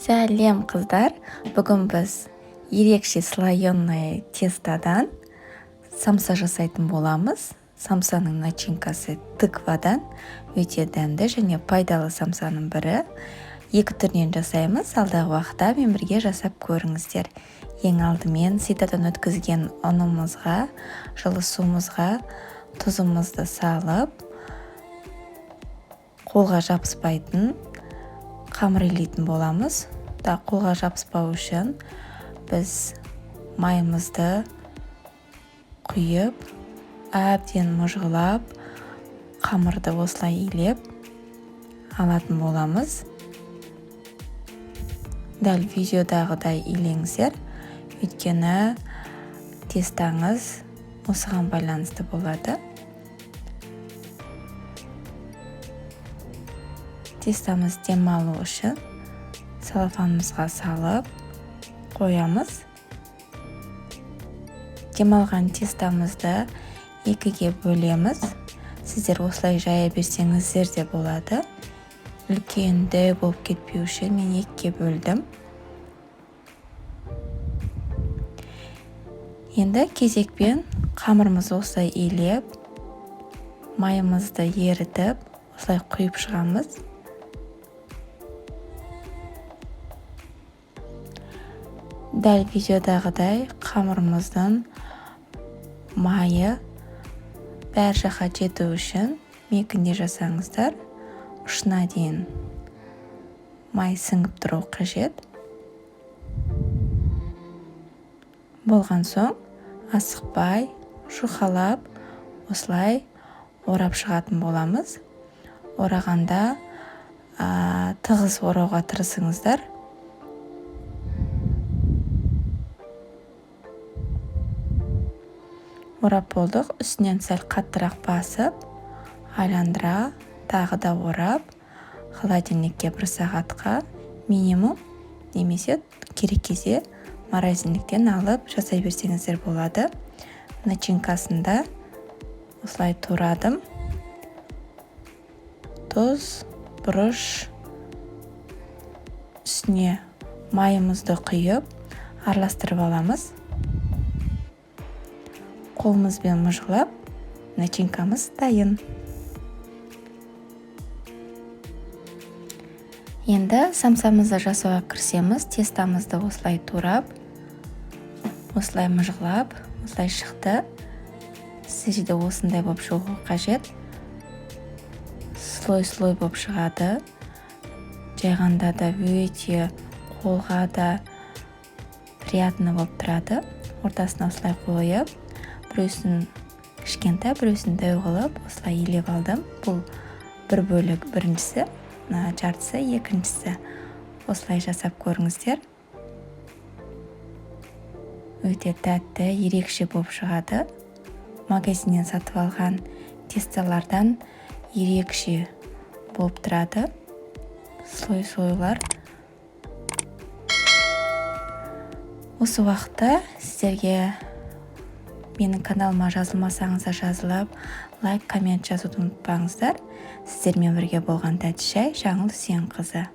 Сәлем қыздар, бүгін біз ерекше слоеный тестадан самса жасайтын боламыз. Самсаның начинкасы тыквадан өте дәмді және пайдалы самсаның бірі. Екі түрінен жасаймыз, алдағы уақытта мен бірге жасап көріңіздер. Ең алдымен ситадан өткізген ұнымызға, жылы суымызға тұзымызды салып, қолға жабыспайтын қамыр илейтін боламыз. Қолға жабыспау үшін біз майымызды құйып, әбден мұжғылап, қамырды осылай илеп алатын боламыз. Дәл видеодағыдай илеңіздер, өйткені тестаңыз осыған байланысты болады. Тестамыз демалу үшін целлофанымызға салып қоямыз. Демалған тестамызды екіге бөлеміз. Сіздер осылай жая берсеңіздер де болады. Үлкенді болып кетпеу үшін мен екіге бөлдім. Енді кезекпен қамырымызды осылай илеп, майымызды ерітіп, осылай құйып шығамыз. Дәл видеодағыдай қамырымыздың майы бәр жаққа жету үшін мекінде жасаңыздар. Ұшына дейін май сіңіп тұру қажет. Болған соң асықпай, жұқалап, осылай орап шығатын боламыз. Орағанда тығыз орауға тырысыңыздар. Орап болдық, үстінен сәл қаттырақ басып, айландыра, тағы да орап, холодильникке 1 сағатқа минимум немесе керек кезде морозильниктен алып жасай берсеңіздер болады. Начинкасында осылай турадым. Тұз, бұрыш, үстіне майымызды құйып, араластырып аламыз. Қолымызбен мұжғылап, начинкамыз дайын. Енді самсамызды жасауға кірісеміз. Тестамызды осылай турап, осылай мұжғылап, осылай шықты. Сізде осындай болып шығу қажет. Слой-слой болып шығады. Жайғанда да өте қолға да приятны болып тұрады. Ортасына осылай қойып, біреусін кішкентай, біреусін дәу қылып, осылай илеп алдым. Бұл бір бөлік біріншісі, жартысы екіншісі. Осылай жасап көріңіздер. Өте тәтті, ерекше болып шығады. Магазиннен сатып алған тесталардан ерекше болып тұрады. Слой-слойлар. Осы уақытта сіздерге менің каналыма жазылмасаңыздар жазылып, лайк, коммент жазуды ұмытпаңыздар. Сіздермен бірге болған Тәтішай Жаңыл Үсенқызы.